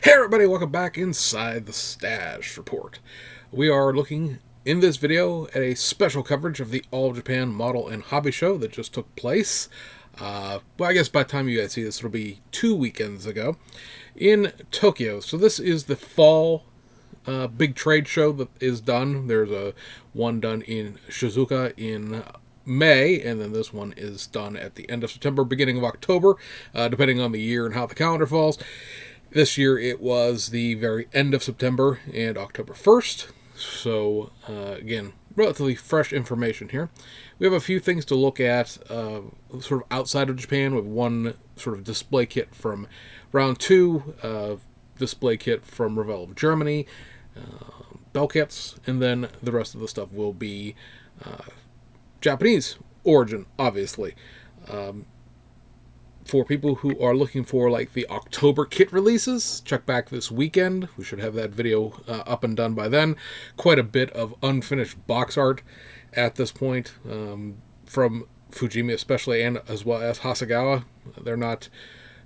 Hey everybody, welcome back inside the Stash Report. We are looking in this video at a special coverage of the All Japan Model and Hobby Show that just took place. Well, I guess by the time you guys see this, it'll be 2 weekends ago in Tokyo. So this is the fall big trade show that is done. There's a one done in Shizuoka in May, and then this one is done at the end of September, beginning of October, depending on the year and how the calendar falls. This year it was the very end of September and October 1st. So, again, relatively fresh information here. We have a few things to look at sort of outside of Japan, with one sort of display kit from round 2, display kit from Revell of Germany, bell kits, and then the rest of the stuff will be Japanese origin, obviously. For people who are looking for like the October kit releases, check back this weekend. We should have that video up and done by then. Quite a bit of unfinished box art at this point, from Fujimi especially, and as well as Hasegawa. They're not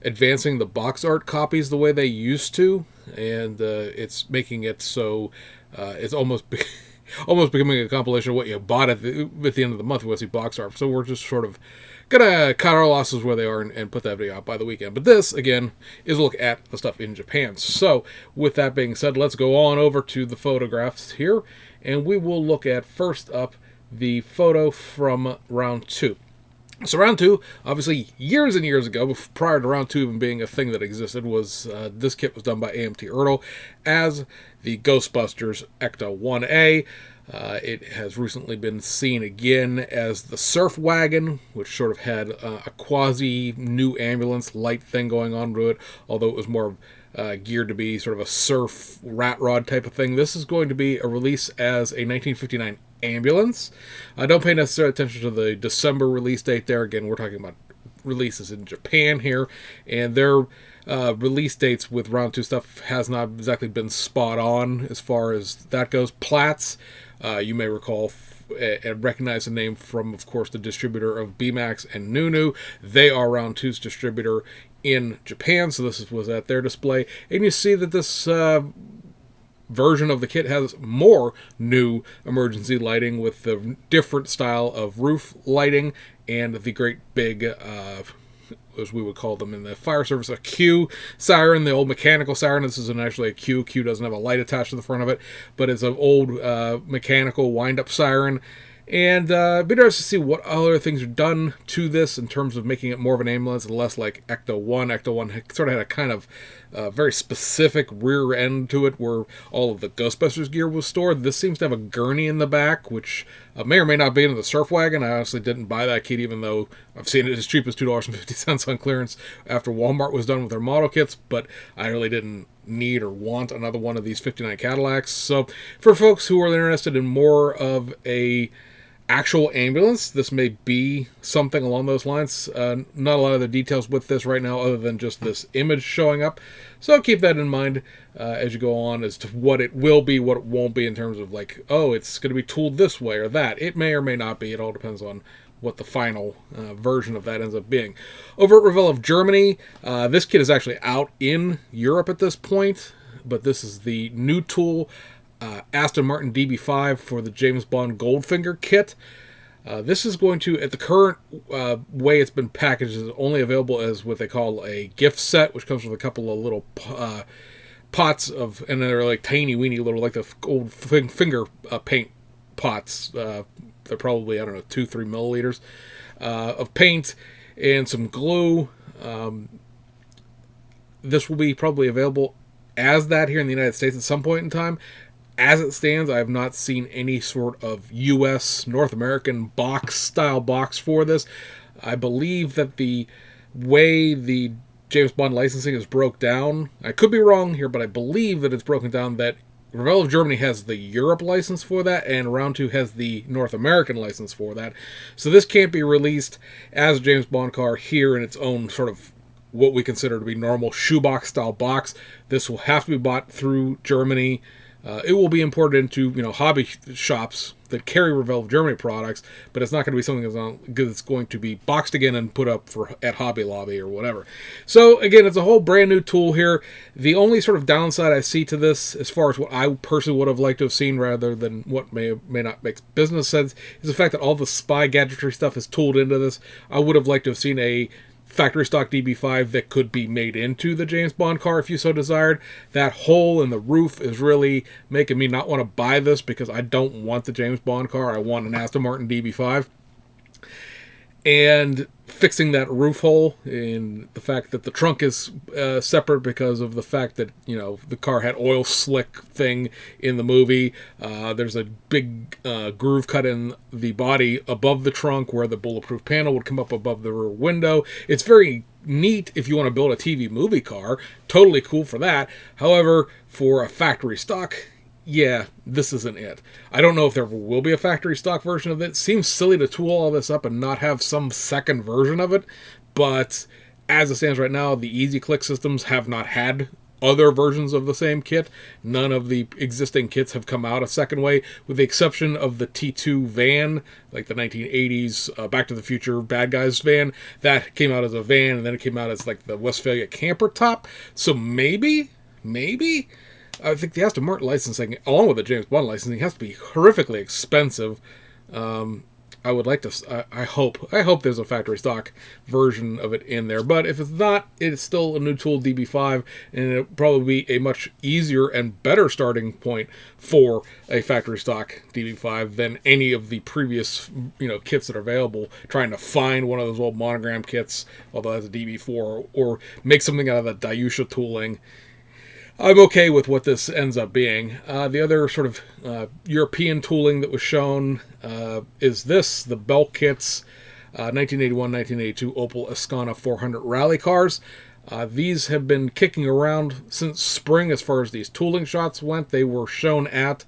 advancing the box art copies the way they used to, and it's making it so it's almost almost becoming a compilation of what you bought at the end of the month with the box art. So we're just sort of gonna cut our losses where they are and put that video out by the weekend. But this, again, is a look at the stuff in Japan. So with that being said, let's go on over to the photographs here, and we will look at, first up, the photo from round 2. So round 2, obviously years and years ago, prior to round 2 even being a thing that existed, was this kit was done by AMT Ertl as the Ghostbusters Ecto 1A. It has recently been seen again as the Surf Wagon, which sort of had a quasi-new ambulance light thing going on to it, although it was more geared to be sort of a surf rat rod type of thing. This is going to be a release as a 1959 ambulance. Don't pay necessary attention to the December release date there. Again, we're talking about releases in Japan here, and their release dates with round 2 stuff has not exactly been spot on as far as that goes. Platts, you may recall and recognize the name from, of course, the distributor of BMAX and Nunu. They are round 2's distributor in Japan, so this was at their display. And you see that this version of the kit has more new emergency lighting with the different style of roof lighting and the great big, as we would call them in the fire service, a Q siren, the old mechanical siren. This isn't actually a Q. Q doesn't have a light attached to the front of it, but it's an old mechanical wind-up siren. And it'd be interesting to see what other things are done to this in terms of making it more of an ambulance and less like Ecto 1. Ecto 1 sort of had a kind of very specific rear end to it where all of the Ghostbusters gear was stored. This seems to have a gurney in the back, which may or may not be in the Surf Wagon. I honestly didn't buy that kit, even though I've seen it as cheap as $2.50 on clearance after Walmart was done with their model kits, but I really didn't need or want another one of these 59 Cadillacs. So for folks who are interested in more of a actual ambulance, this may be something along those lines. Not a lot of the details with this right now other than just this image showing up, so keep that in mind as you go on as to what it will be, what it won't be, in terms of like, oh, it's going to be tooled this way or that. It may or may not be. It all depends on what the final version of that ends up being. Over at Revell of Germany, this kit is actually out in Europe at this point, but this is the new tool Aston Martin DB5 for the James Bond Goldfinger kit. This is going to, at the current way it's been packaged, is only available as what they call a gift set, which comes with a couple of little pots of, and they're like tiny weeny little, like the old finger paint pots. They're probably, I don't know, 2-3 milliliters of paint and some glue. This will be probably available as that here in the United States at some point in time. As it stands, I have not seen any sort of U.S. North American style box for this. I believe that the way the James Bond licensing is broke down, I could be wrong here, but I believe that it's broken down that Revell of Germany has the Europe license for that, and Round 2 has the North American license for that. So this can't be released as a James Bond car here in its own sort of what we consider to be normal shoebox style box. This will have to be bought through Germany It will be imported into hobby shops that carry Revolve Germany products, but it's not going to be something that's going to be boxed again and put up at Hobby Lobby or whatever. So again, it's a whole brand new tool here. The only sort of downside I see to this, as far as what I personally would have liked to have seen rather than what may not make business sense, is the fact that all the spy gadgetry stuff is tooled into this. I would have liked to have seen a factory stock DB5 that could be made into the James Bond car if you so desired. That hole in the roof is really making me not want to buy this, because I don't want the James Bond car. I want an Aston Martin DB5. And fixing that roof hole, in the fact that the trunk is separate because of the fact that the car had oil slick thing in the movie. There's a big groove cut in the body above the trunk where the bulletproof panel would come up above the rear window. It's very neat if you want to build a TV movie car. Totally cool for that. However, for a factory stock, yeah, this isn't it. I don't know if there will be a factory stock version of it. Seems silly to tool all this up and not have some second version of it, but as it stands right now, the Easy Click systems have not had other versions of the same kit. None of the existing kits have come out a second way, with the exception of the T2 van, like the 1980s Back to the Future bad guys van. That came out as a van, and then it came out as like the Westphalia camper top. So maybe I think the Aston Martin licensing, along with the James Bond licensing, has to be horrifically expensive. I would like to. I hope there's a factory stock version of it in there. But if it's not, it's still a new tool DB5, and it'll probably be a much easier and better starting point for a factory stock DB5 than any of the previous kits that are available. Trying to find one of those old monogram kits, although that's a DB4, or make something out of the Daiusha tooling. I'm okay with what this ends up being. The other sort of European tooling that was shown is the Belk kits, 1981-1982 Opel Ascona 400 rally cars. These have been kicking around since spring as far as these tooling shots went. They were shown at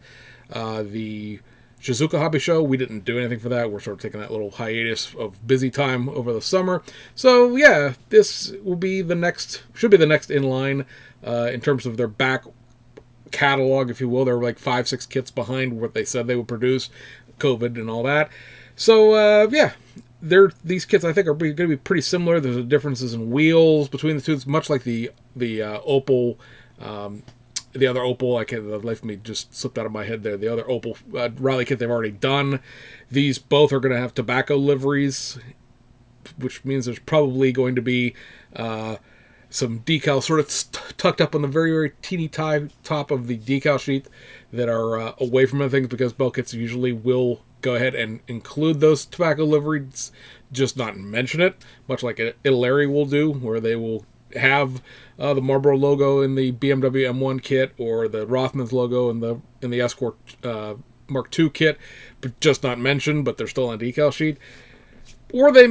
the Shizuoka Hobby Show. We didn't do anything for that. We're sort of taking that little hiatus of busy time over the summer. So yeah, this will be should be the next in line in terms of their back catalog, if you will. They're like 5-6 kits behind what they said they would produce, COVID and all that. So yeah, these kits I think are going to be pretty similar. There's differences in wheels between the two. It's much like the Opel. The other Opel, the life of me just slipped out of my head there. The other Opel rally kit they've already done. These both are going to have tobacco liveries, which means there's probably going to be some decals sort of tucked up on the very, very teeny top of the decal sheet that are away from other things, because Belk kits usually will go ahead and include those tobacco liveries, just not mention it, much like Italeri will do, where they will have the Marlboro logo in the BMW M1 kit, or the Rothmans logo in the Escort Mark II kit, but just not mentioned, but they're still on a decal sheet. Or you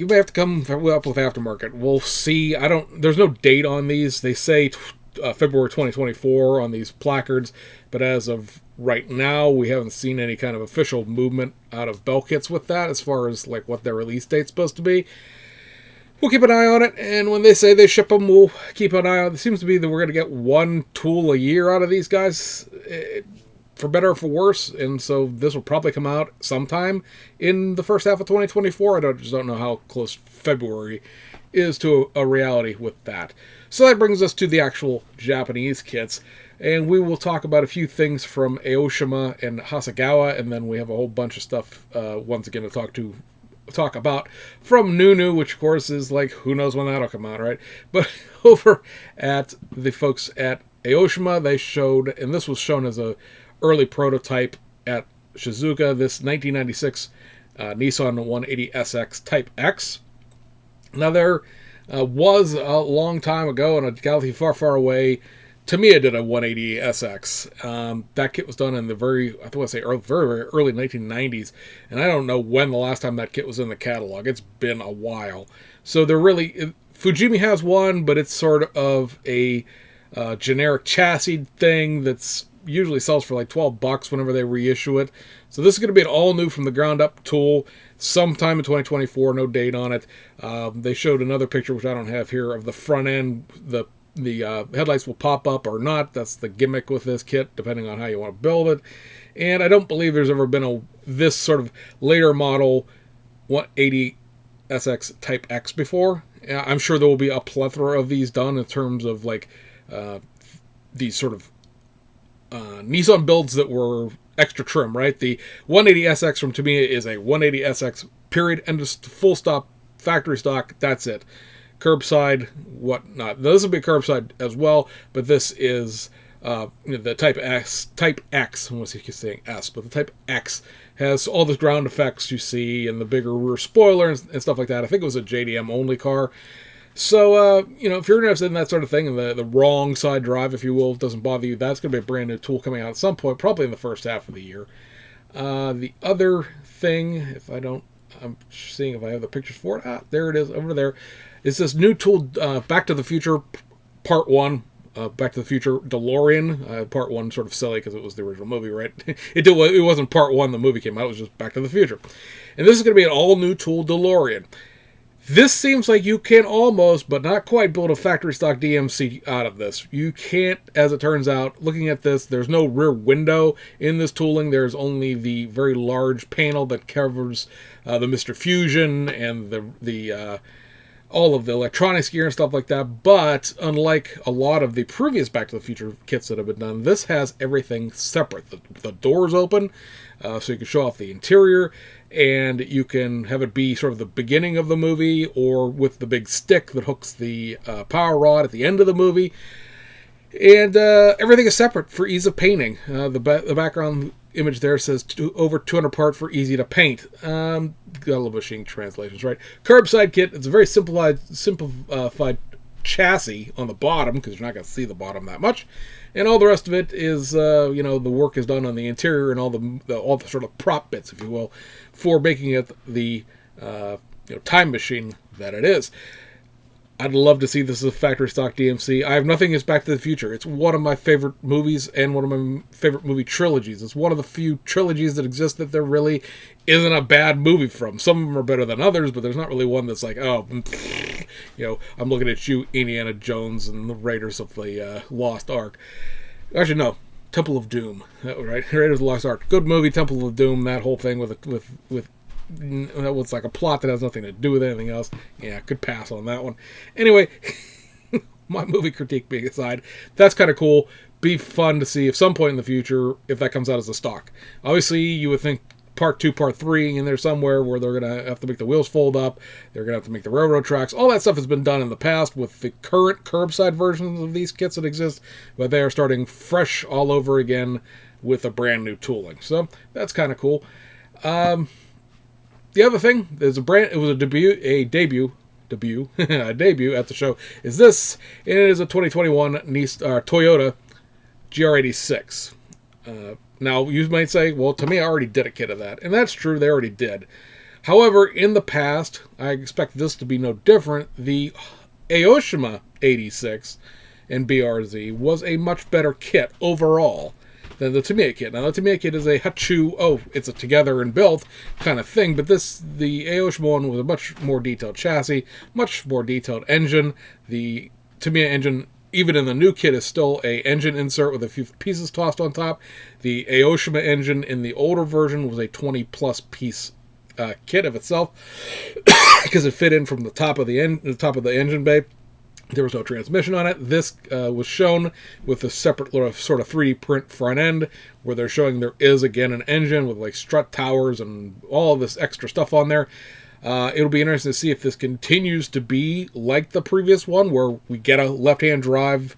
may have to come up with aftermarket. We'll see. There's no date on these. They say February 2024 on these placards, but as of right now, we haven't seen any kind of official movement out of Belk kits with that, as far as like what their release date's supposed to be. We'll keep an eye on it, and when they say they ship them, we'll keep an eye on it. It seems to be that we're going to get one tool a year out of these guys, for better or for worse, and so this will probably come out sometime in the first half of 2024. I just don't know how close February is to a reality with that. So that brings us to the actual Japanese kits, and we will talk about a few things from Aoshima and Hasegawa, and then we have a whole bunch of stuff once again to talk about from Nunu, which of course is like, who knows when that'll come out, right? But over at the folks at Aoshima, they showed, and this was shown as a early prototype at Shizuoka, this 1996 Nissan 180SX Type X. Now there was a long time ago in a galaxy far, far away, Tamiya did a 180SX. That kit was done in the very very, very early 1990s, and I don't know when the last time that kit was in the catalog. It's been a while. So Fujimi has one, but it's sort of a generic chassis thing that's usually sells for like $12 whenever they reissue it. So this is going to be an all new from the ground up tool sometime in 2024, no date on it. They showed another picture, which I don't have here, of the front end, the headlights will pop up or not. That's the gimmick with this kit, depending on how you want to build it. And I don't believe there's ever been this sort of later model 180 SX Type X before. I'm sure there will be a plethora of these done in terms of like these sort of Nissan builds that were extra trim, right? The 180SX from Tamiya is a 180SX period, and just full stop, factory stock. That's it. Curbside, whatnot. Now, this will be curbside as well, but this is the Type X. I was saying S, but the Type X has all the ground effects you see and the bigger rear spoiler and stuff like that. I think it was a JDM only car. So, if you're interested in that sort of thing, and the wrong side drive, if you will, doesn't bother you, that's going to be a brand new tool coming out at some point, probably in the first half of the year. The other thing, I'm seeing if I have the pictures for it. There it is, over there. Is this new tool, Back to the Future Part 1. Back to the Future DeLorean. Part 1 sort of silly because it was the original movie, right? It wasn't Part 1 the movie came out, it was just Back to the Future. And this is going to be an all-new tool DeLorean. This seems like you can almost, but not quite, build a factory stock DMC out of this. You can't, as it turns out. Looking at this, there's no rear window in this tooling. There's only the very large panel that covers the Mr. Fusion and the all of the electronics gear and stuff like that. But unlike a lot of the previous Back to the Future kits that have been done, this has everything separate. The doors open, so you can show off the interior, and you can have it be sort of the beginning of the movie, or with the big stick that hooks the power rod at the end of the movie. And everything is separate for ease of painting. The background image there says over 200 parts for easy to paint. Got a little machine translations, right? Curbside kit. It's a very simplified chassis on the bottom, because you're not going to see the bottom that much. And all the rest of it is, the work is done on the interior and all the sort of prop bits, if you will, for making it the time machine that it is. I'd love to see this as a factory stock DMC. I have nothing against Back to the Future. It's one of my favorite movies and one of my favorite movie trilogies. It's one of the few trilogies that exist that there really isn't a bad movie from. Some of them are better than others, but there's not really one that's like, I'm looking at you, Indiana Jones and the Raiders of the Lost Ark. Actually, no. Temple of Doom. Right? Raiders of the Lost Ark. Good movie, Temple of Doom, that whole thing with that was like a plot that has nothing to do with anything else. Yeah, could pass on that one. Anyway, my movie critique being aside, that's kind of cool. Be fun to see if some point in the future, if that comes out as a stock. Obviously, you would think Part 2, Part 3 in there somewhere, where they're going to have to make the wheels fold up. They're going to have to make the railroad tracks. All that stuff has been done in the past with the current curbside versions of these kits that exist, but they are starting fresh all over again with a brand new tooling. So that's kind of cool. The other thing, it was a debut at the show, is this. It is a 2021 Toyota GR86. Now, you might say, well, to me, I already did a kit of that. And that's true, they already did. However, in the past, I expect this to be no different. The Aoshima 86 and BRZ was a much better kit overall than the Tamiya kit. Now, the Tamiya kit is a Hachu, it's a together and built kind of thing, but the Aoshima one was a much more detailed chassis, much more detailed engine. The Tamiya engine, even in the new kit, is still a engine insert with a few pieces tossed on top. The Aoshima engine in the older version was a 20-plus piece kit of itself, because it fit in from the top of the engine bay. There was no transmission on it. This was shown with a separate sort of 3D print front end, where they're showing there is, again, an engine with like strut towers and all of this extra stuff on there. It'll be interesting to see if this continues to be like the previous one, where we get a left-hand drive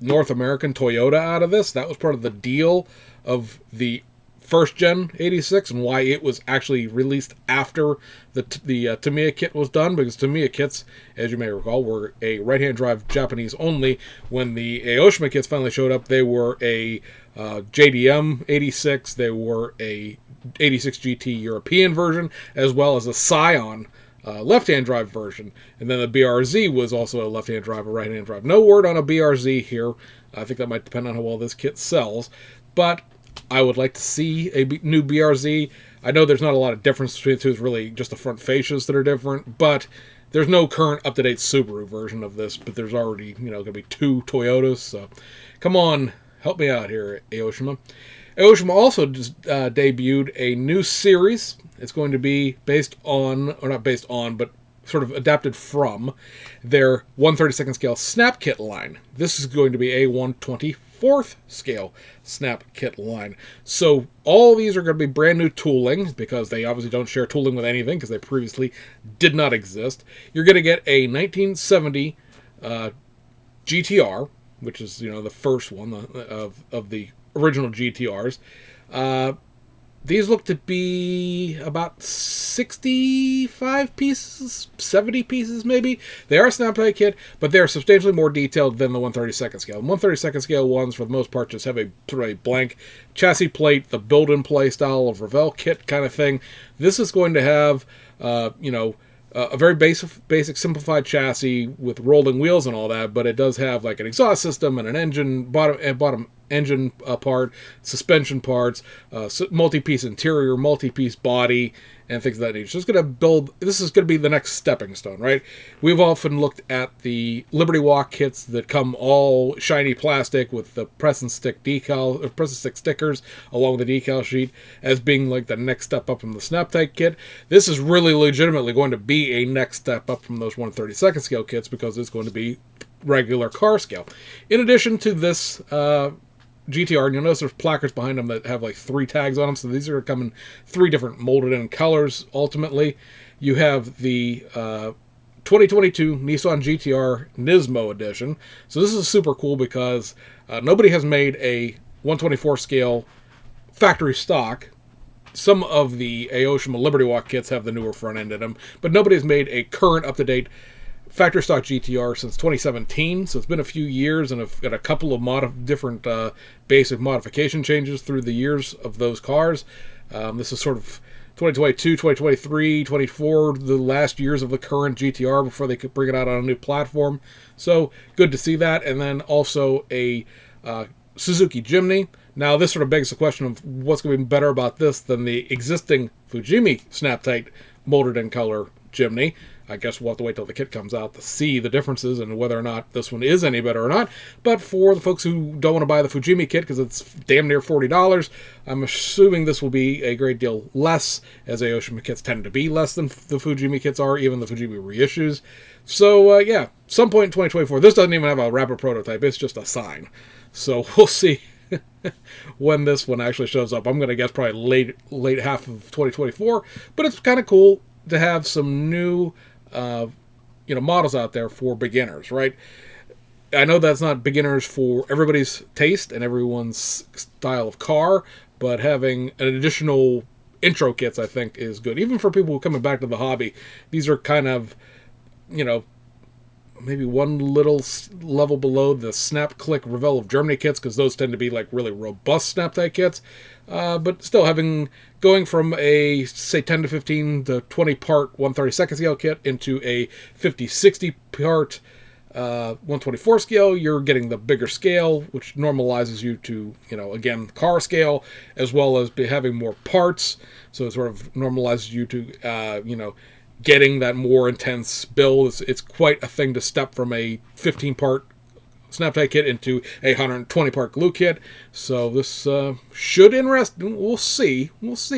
North American Toyota out of this. That was part of the deal of the first gen 86 and why it was actually released after the Tamiya kit was done, because Tamiya kits, as you may recall, were a right-hand drive Japanese only. When the Aoshima kits finally showed up, they were a JDM 86, they were a 86 GT European version, as well as a Scion left-hand drive version. And then the BRZ was also a left-hand drive, a right-hand drive. No word on a BRZ here. I think that might depend on how well this kit sells, but I would like to see a new BRZ. I know there's not a lot of difference between the two. It's really just the front fascias that are different, but there's no current up-to-date Subaru version of this, but there's already, going to be 2 Toyotas, so come on, help me out here, Aoshima. Aoshima also just debuted a new series. It's going to be based on, or not based on, but sort of adapted from their 1/32 scale snap kit line. This is going to be a 1/24 scale snap kit line. So all these are going to be brand new tooling, because they obviously don't share tooling with anything, because they previously did not exist. You're going to get a 1970 GTR, which is, the first one of the original GTRs. These look to be about 65 pieces, 70 pieces maybe. They are a snap-type kit, but they're substantially more detailed than the 1/32 scale. The 1/32 scale ones, for the most part, just have a sort of a blank chassis plate, the build-and-play style of Revell kit kind of thing. This is going to have, a very basic simplified chassis with rolling wheels and all that, but it does have like an exhaust system and an engine, bottom engine part, suspension parts, multi-piece interior, multi-piece body, and things of that nature. So this is going to be the next stepping stone, right? We've often looked at the Liberty Walk kits that come all shiny plastic with the press and stick stickers along with the decal sheet as being like the next step up from the snap-type kit. This is really legitimately going to be a next step up from those 1/32 scale kits, because it's going to be regular car scale. In addition to this GTR, and you'll notice there's placards behind them that have like 3 tags on them, so these are coming 3 different molded in colors ultimately. You have the 2022 Nissan GTR Nismo edition. So this is super cool because nobody has made a 1/24 scale factory stock. Some of the Aoshima Liberty Walk kits have the newer front end in them, but nobody has made a current up-to-date factory stock GTR since 2017, so it's been a few years, and I've got a couple of different basic modification changes through the years of those cars. This is sort of 2022, 2023, 24, the last years of the current GTR before they could bring it out on a new platform. So good to see that. And then also a Suzuki Jimny. Now this sort of begs the question of what's going to be better about this than the existing Fujimi Snap-Tight molded in color Jimny. I guess we'll have to wait till the kit comes out to see the differences and whether or not this one is any better or not. But for the folks who don't want to buy the Fujimi kit because it's damn near $40, I'm assuming this will be a great deal less, as Aoshima kits tend to be less than the Fujimi kits are, even the Fujimi reissues. So, yeah, some point in 2024. This doesn't even have a rapid prototype. It's just a sign. So we'll see when this one actually shows up. I'm going to guess probably late half of 2024. But it's kind of cool to have some new models out there for beginners, right? I know that's not beginners for everybody's taste and everyone's style of car, but having an additional intro kits, I think, is good. Even for people who are coming back to the hobby, these are kind of, maybe one little level below the Snap Click Revell of Germany kits, because those tend to be like really robust Snap-Type kits. But still going from a, say, 10 to 15 to 20 part 1/32 scale kit into a 50-60 part 1/24 scale, you're getting the bigger scale, which normalizes you to, again, car scale, as well as having more parts. So it sort of normalizes you to, getting that more intense build. It's quite a thing to step from a 15 part Snap-Type kit into a 120 part glue kit. So this should interest. We'll see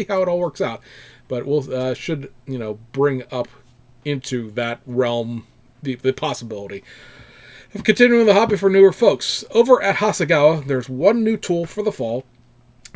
how it all works out, but we'll should bring up into that realm the possibility of continuing the hobby for newer folks. Over at Hasegawa, there's one new tool for the fall.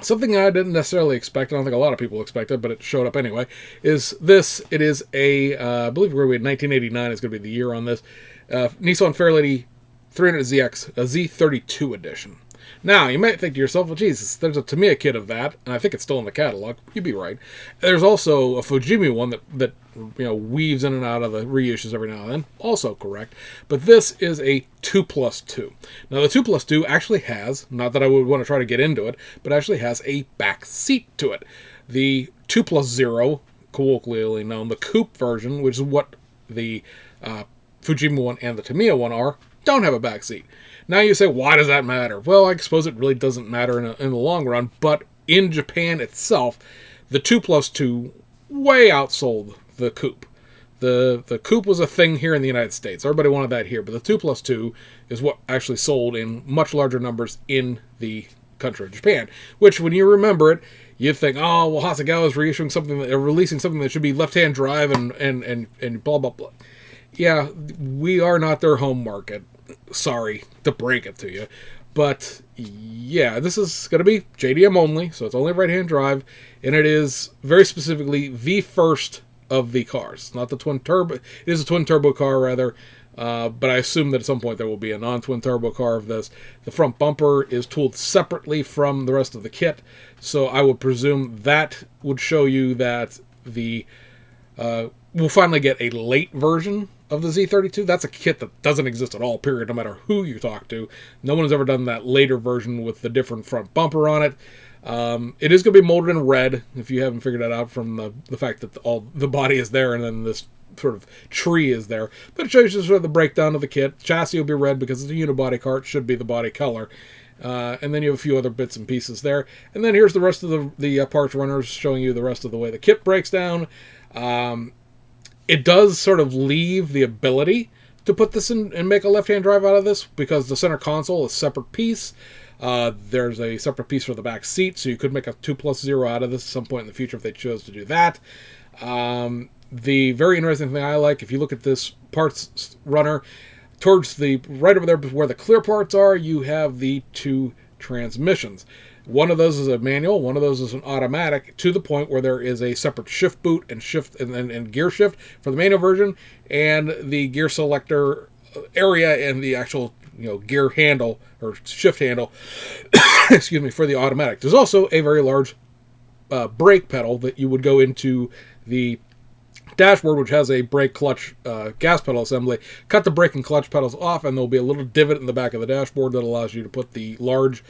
Something I didn't necessarily expect, I don't think a lot of people expected, but it showed up anyway, is this. It is a, I believe we're in 1989 is going to be the year on this, Nissan Fairlady 300ZX, a Z32 edition. Now, you might think to yourself, well, Jesus, there's a Tamiya kit of that, and I think it's still in the catalog. You'd be right. There's also a Fujimi one that weaves in and out of the reissues every now and then. Also correct. But this is a 2+2. Now, the 2+2 actually has, not that I would want to try to get into it, but actually has a back seat to it. The 2+0, colloquially known, the coupe version, which is what the Fujimi one and the Tamiya one are, don't have a back seat. Now you say, why does that matter? Well, I suppose it really doesn't matter in the long run, but in Japan itself, the 2+2 way outsold the coupe. The coupe was a thing here in the United States. Everybody wanted that here, but the 2+2 is what actually sold in much larger numbers in the country of Japan. Which, when you remember it, you'd think, oh, well, Hasegawa is releasing something that should be left-hand drive and blah, blah, blah. Yeah, we are not their home market. Sorry to break it to you. But, yeah, this is going to be JDM only, so it's only right-hand drive, and it is very specifically the first of the cars. Not the twin-turbo. It is a twin-turbo car, rather, but I assume that at some point there will be a non-twin-turbo car of this. The front bumper is tooled separately from the rest of the kit, so I would presume that would show you that we'll finally get a late version of the Z32. That's a kit that doesn't exist at all, period, no matter who you talk to. No one has ever done that later version with the different front bumper on it. It is going to be molded in red, if you haven't figured that out from the fact that all the body is there and then this sort of tree is there. But it shows you sort of the breakdown of the kit. Chassis will be red because it's a unibody car. It should be the body color. And then you have a few other bits and pieces there. And then here's the rest of the parts runners showing you the rest of the way the kit breaks down. It does sort of leave the ability to put this in and make a left-hand drive out of this because the center console is a separate piece. There's a separate piece for the back seat, so you could make a 2+0 out of this at some point in the future if they chose to do that. The very interesting thing I like, if you look at this parts runner, towards the right over there where the clear parts are, you have the two transmissions. One of those is a manual, one of those is an automatic, to the point where there is a separate shift boot and gear shift for the manual version, and the gear selector area and the actual gear handle or shift handle excuse me, for the automatic. There's also a very large brake pedal that you would go into the dashboard, which has a brake, clutch, gas pedal assembly. Cut the brake and clutch pedals off, and there'll be a little divot in the back of the dashboard that allows you to put the large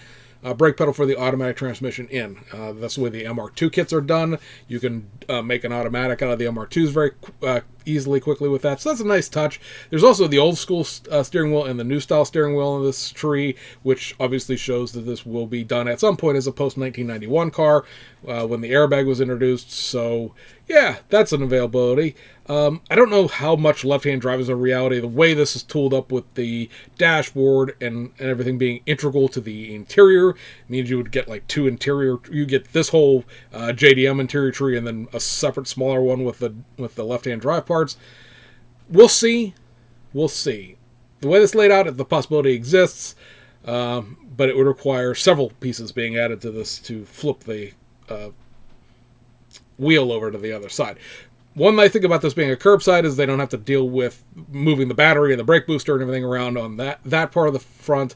brake pedal for the automatic transmission in. That's the way the MR2 kits are done. You can make an automatic out of the MR2s very quickly with that. So that's a nice touch. There's also the old school steering wheel and the new style steering wheel in this tree, which obviously shows that this will be done at some point as a post-1991 car when the airbag was introduced. So yeah, that's an availability. I don't know how much left-hand drive is a reality. The way this is tooled up with the dashboard and everything being integral to the interior means you would get like two interior. You get this whole JDM interior tree and then a separate smaller one with the left-hand drive parts. We'll see. We'll see. The way this laid out, the possibility exists, but it would require several pieces being added to this to flip the wheel over to the other side. One nice thing about this being a curbside is they don't have to deal with moving the battery and the brake booster and everything around on that part of the front.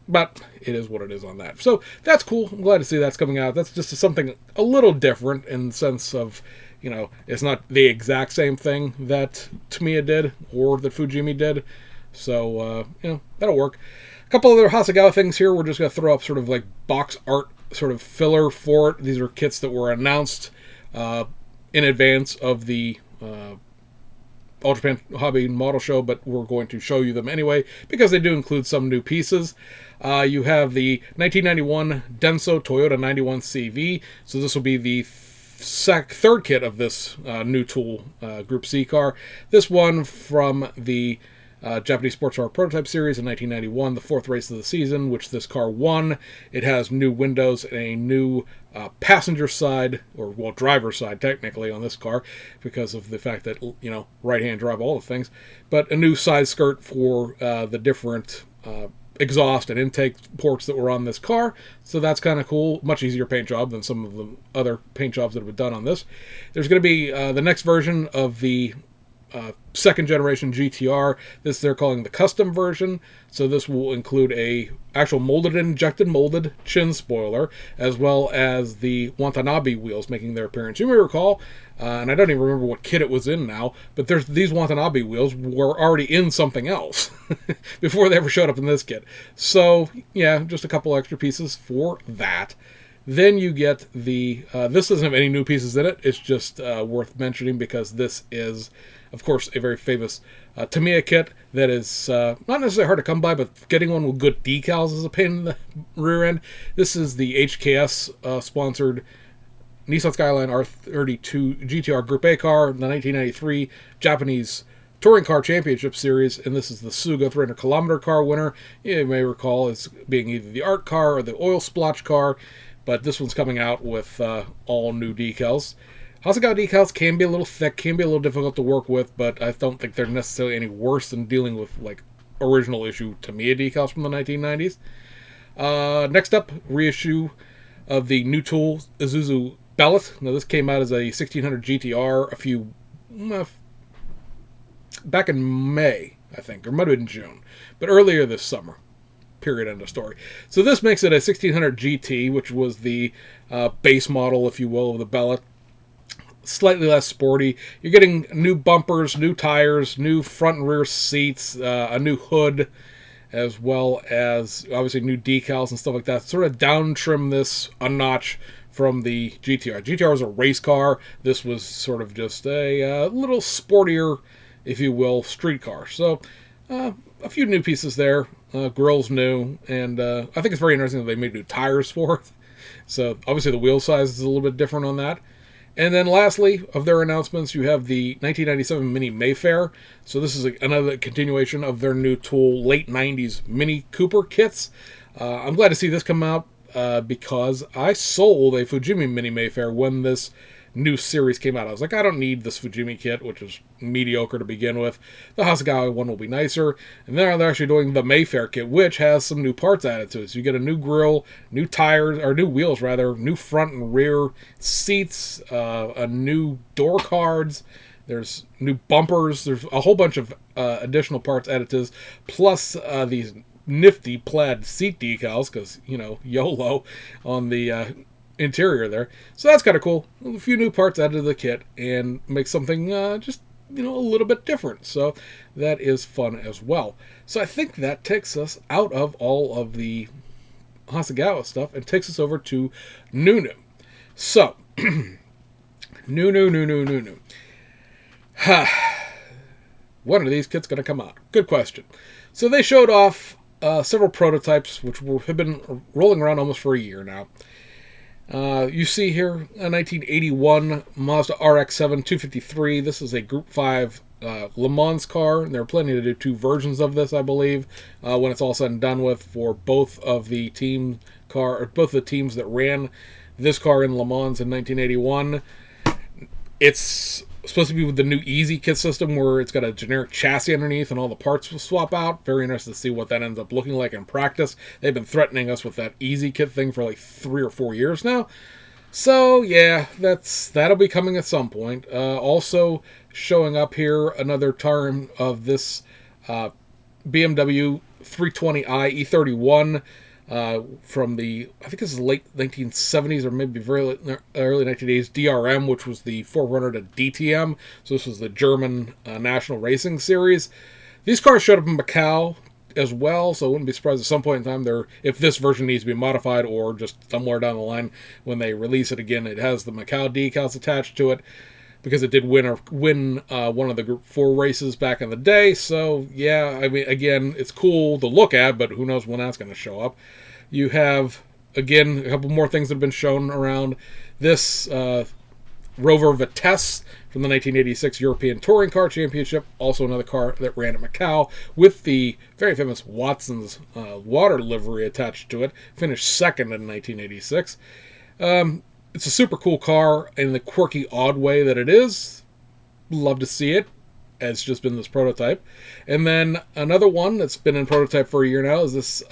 But it is what it is on that. So that's cool. I'm glad to see that's coming out. That's just something a little different in the sense of, it's not the exact same thing that Tamiya did or that Fujimi did. So, that'll work. A couple other Hasegawa things here. We're just going to throw up sort of like box art sort of filler for it. These are kits that were announced in advance of the All Japan Hobby Model Show, but we're going to show you them anyway because they do include some new pieces. You have the 1991 Denso Toyota 91 CV. So this will be the third kit of this new tool Group C car. This one from the Japanese Sports Car Prototype Series in 1991, the fourth race of the season, which this car won. It has new windows and a new passenger side, or driver's side technically on this car because of the fact that, right-hand drive, all the things, but a new side skirt for the different exhaust and intake ports that were on this car. So that's kind of cool. Much easier paint job than some of the other paint jobs that have been done on this. There's going to be the next version of the second generation GTR. This they're calling the custom version. So this will include a actual injected molded chin spoiler, as well as the Watanabe wheels making their appearance. You may recall, and I don't even remember what kit it was in now, but these Watanabe wheels were already in something else before they ever showed up in this kit. So yeah, just a couple extra pieces for that. Then you get the, this doesn't have any new pieces in it. It's just worth mentioning because this is Of course, a very famous Tamiya kit that is not necessarily hard to come by, but getting one with good decals is a pain in the rear end. This is the HKS sponsored Nissan Skyline R32 GTR Group A car, the 1993 Japanese Touring Car Championship Series, and this is the Suga 300-kilometer car winner. You may recall as being either the art car or the oil splotch car, but this one's coming out with all new decals. Hasegawa decals can be a little thick, can be a little difficult to work with, but I don't think they're necessarily any worse than dealing with like original issue Tamiya decals from the 1990s. Next up, reissue of the New Tool Isuzu Bellet. Now this came out as a 1600 GTR back in May, I think, or might have been June, but earlier this summer. Period, end of story. So this makes it a 1600 GT, which was the base model, if you will, of the Bellet. Slightly less sporty. You're getting new bumpers, new tires, new front and rear seats, a new hood, as well as obviously new decals and stuff like that. Sort of down trim this a notch from the GTR. GTR was a race car. This was sort of just a little sportier, if you will, street car. So a few new pieces there. Grill's new, and I think it's very interesting that they made new tires for it. So obviously the wheel size is a little bit different on that. And then lastly, of their announcements, you have the 1997 Mini Mayfair. So this is another continuation of their new Tool late 90s Mini Cooper kits. I'm glad to see this come out because I sold a Fujimi Mini Mayfair when this new series came out. I was like, I don't need this Fujimi kit, which is mediocre to begin with. The Hasegawa one will be nicer. And then they're actually doing the Mayfair kit, which has some new parts added to it. So you get a new grille, new tires, or new wheels rather, new front and rear seats, a new door cards. There's new bumpers. There's a whole bunch of additional parts added to this, plus these nifty plaid seat decals, because, you know, YOLO on the interior there. So that's kind of cool. A few new parts added to the kit and make something just, you know, a little bit different. So that is fun as well. So I think that takes us out of all of the Hasegawa stuff and takes us over to Nunu. So, Nunu. When are these kits going to come out? Good question. So they showed off several prototypes, which have been rolling around almost for a year now. You see here a 1981 Mazda RX-7 253. This is a Group 5 Le Mans car, and they're planning to do two versions of this, I believe, when it's all said and done with, for both of the teams that ran this car in Le Mans in 1981. It's supposed to be with the new Easy kit system, where it's got a generic chassis underneath and all the parts will swap out. Very interested to see what that ends up looking like in practice. They've been threatening us with that Easy kit thing for like 3 or 4 years now. So yeah, that'll be coming at some point. Also showing up here, another term of this BMW 320i E31 from the, I think this is late 1970s or maybe very early 1980s DRM, which was the forerunner to DTM. So this was the German National Racing Series. These cars showed up in Macau as well, so I wouldn't be surprised at some point in time if this version needs to be modified, or just somewhere down the line when they release it again, it has the Macau decals attached to it, because it did win one of the Group 4 races back in the day. So yeah, I mean, again, it's cool to look at, but who knows when that's going to show up. You have, again, a couple more things that have been shown around. This Rover Vitesse from the 1986 European Touring Car Championship, also another car that ran at Macau, with the very famous Watson's water livery attached to it, finished second in 1986. It's a super cool car in the quirky, odd way that it is. Love to see it. It's just been this prototype. And then another one that's been in prototype for a year now is this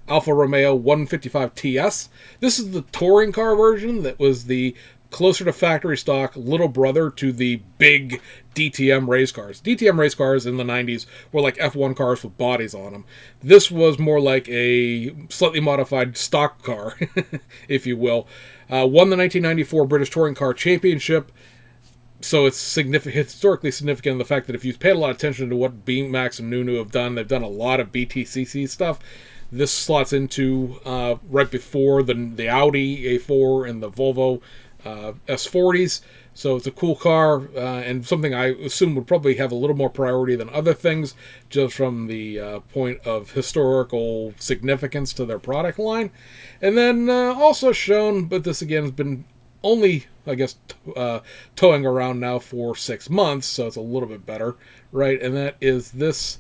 Alfa Romeo 155 TS. This is the touring car version that was the closer to factory stock little brother to the big DTM race cars. DTM race cars in the 90s were like F1 cars with bodies on them. This was more like a slightly modified stock car, if you will. Won the 1994 British Touring Car Championship. So it's historically significant in the fact that if you've paid a lot of attention to what BMAX and Nunu have done, they've done a lot of BTCC stuff. This slots into right before the Audi A4 and the Volvo S40s. So it's a cool car, and something I assume would probably have a little more priority than other things, just from the point of historical significance to their product line. And then also shown, but this again has been only, I guess, towing around now for 6 months, so it's a little bit better, right? And that is this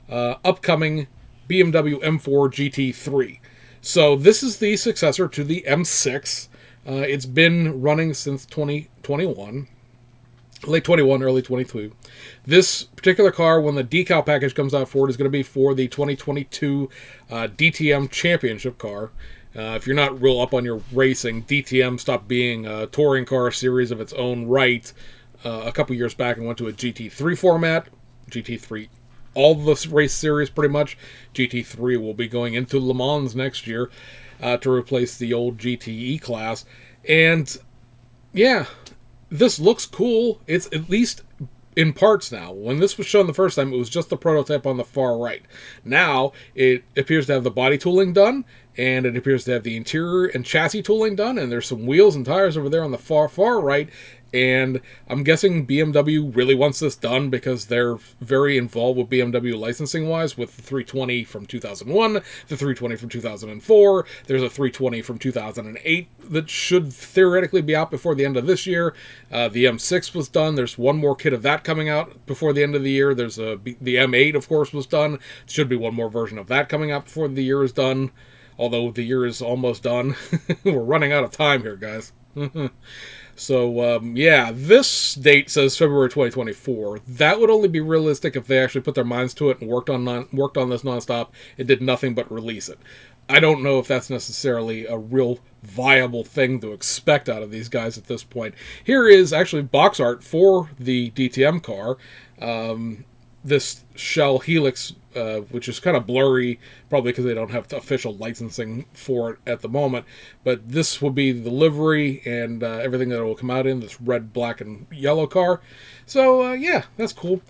upcoming BMW M4 GT3. So this is the successor to the M6. It's been running since 2021, late 21, early 22. This particular car, when the decal package comes out for it, is going to be for the 2022 DTM Championship car. If you're not real up on your racing, DTM stopped being a touring car series of its own right a couple years back and went to a GT3 format. GT3, all the race series pretty much. GT3 will be going into Le Mans next year to replace the old GTE class. And yeah, this looks cool. It's at least in parts now. When this was shown the first time, it was just the prototype on the far right. Now, it appears to have the body tooling done, and it appears to have the interior and chassis tooling done, and there's some wheels and tires over there on the far right. And I'm guessing BMW really wants this done because they're very involved with BMW licensing-wise, with the 320 from 2001, the 320 from 2004. There's a 320 from 2008 that should theoretically be out before the end of this year. The M6 was done. There's one more kit of that coming out before the end of the year. There's the M8, of course, was done. Should be one more version of that coming out before the year is done, although the year is almost done. We're running out of time here, guys. So, yeah, this date says February 2024. That would only be realistic if they actually put their minds to it and worked on this nonstop and did nothing but release it. I don't know if that's necessarily a real viable thing to expect out of these guys at this point. Here is actually box art for the DTM car. This Shell Helix, which is kind of blurry, probably because they don't have official licensing for it at the moment. But this will be the livery and everything that it will come out in, this red, black, and yellow car. So, yeah, that's cool.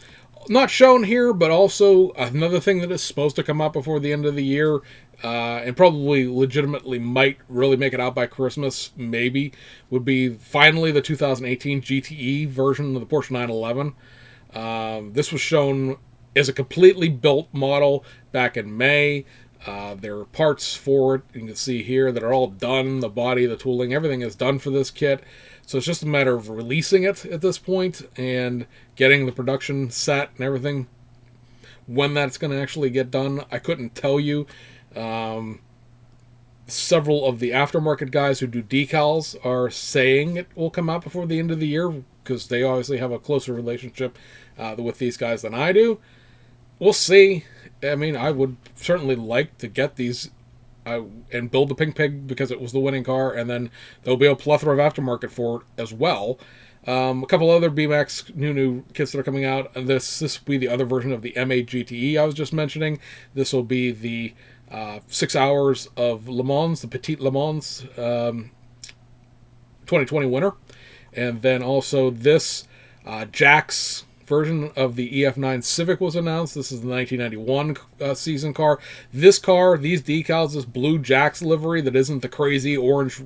Not shown here, but also another thing that is supposed to come out before the end of the year, and probably legitimately might really make it out by Christmas, maybe, would be finally the 2018 GTE version of the Porsche 911. This was shown as a completely built model back in May. There are parts for it, you can see here, that are all done. The body, the tooling, everything is done for this kit. So it's just a matter of releasing it at this point and getting the production set and everything. When that's going to actually get done, I couldn't tell you. Several of the aftermarket guys who do decals are saying it will come out before the end of the year, because they obviously have a closer relationship with these guys than I do. We'll see. I mean, I would certainly like to get these and build the Pink Pig because it was the winning car, and then there'll be a plethora of aftermarket for it as well. A couple other BMX new kits that are coming out. This will be the other version of the M8 GTE I was just mentioning. This will be the 6 hours of Le Mans, the Petit Le Mans 2020 winner. And then also this Jax version of the EF9 Civic was announced. This is the 1991 season car. This car, these decals, this blue Jax livery that isn't the crazy orange,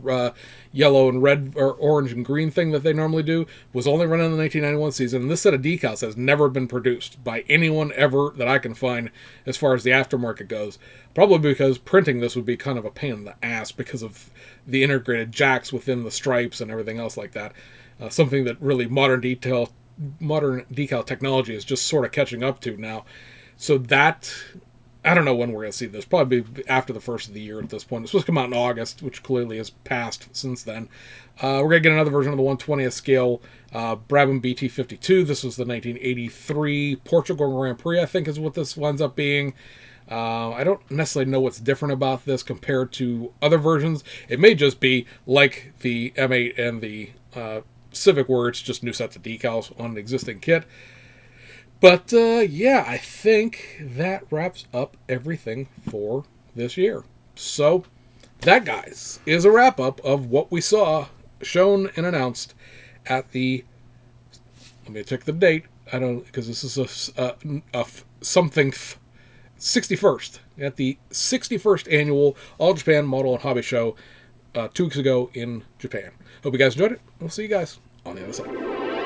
yellow, and red, or orange and green thing that they normally do, was only run in the 1991 season. And this set of decals has never been produced by anyone ever that I can find as far as the aftermarket goes. Probably because printing this would be kind of a pain in the ass because of the integrated jacks within the stripes and everything else like that. Something that really modern decal technology is just sort of catching up to now. So that, I don't know when we're going to see this. Probably after the first of the year at this point. It's supposed to come out in August, which clearly has passed since then. We're going to get another version of the 1/20th scale Brabham BT52. This was the 1983 Portugal Grand Prix, I think is what this winds up being. I don't necessarily know what's different about this compared to other versions. It may just be like the M8 and the Civic, where it's just new sets of decals on an existing kit. But yeah, I think that wraps up everything for this year. So that, guys, is a wrap up of what we saw shown and announced at the, let me check the date, I don't, because this is a something 61st, at the 61st annual All Japan Model and Hobby Show 2 weeks ago in Japan. Hope you guys enjoyed it. We'll see you guys on the other side.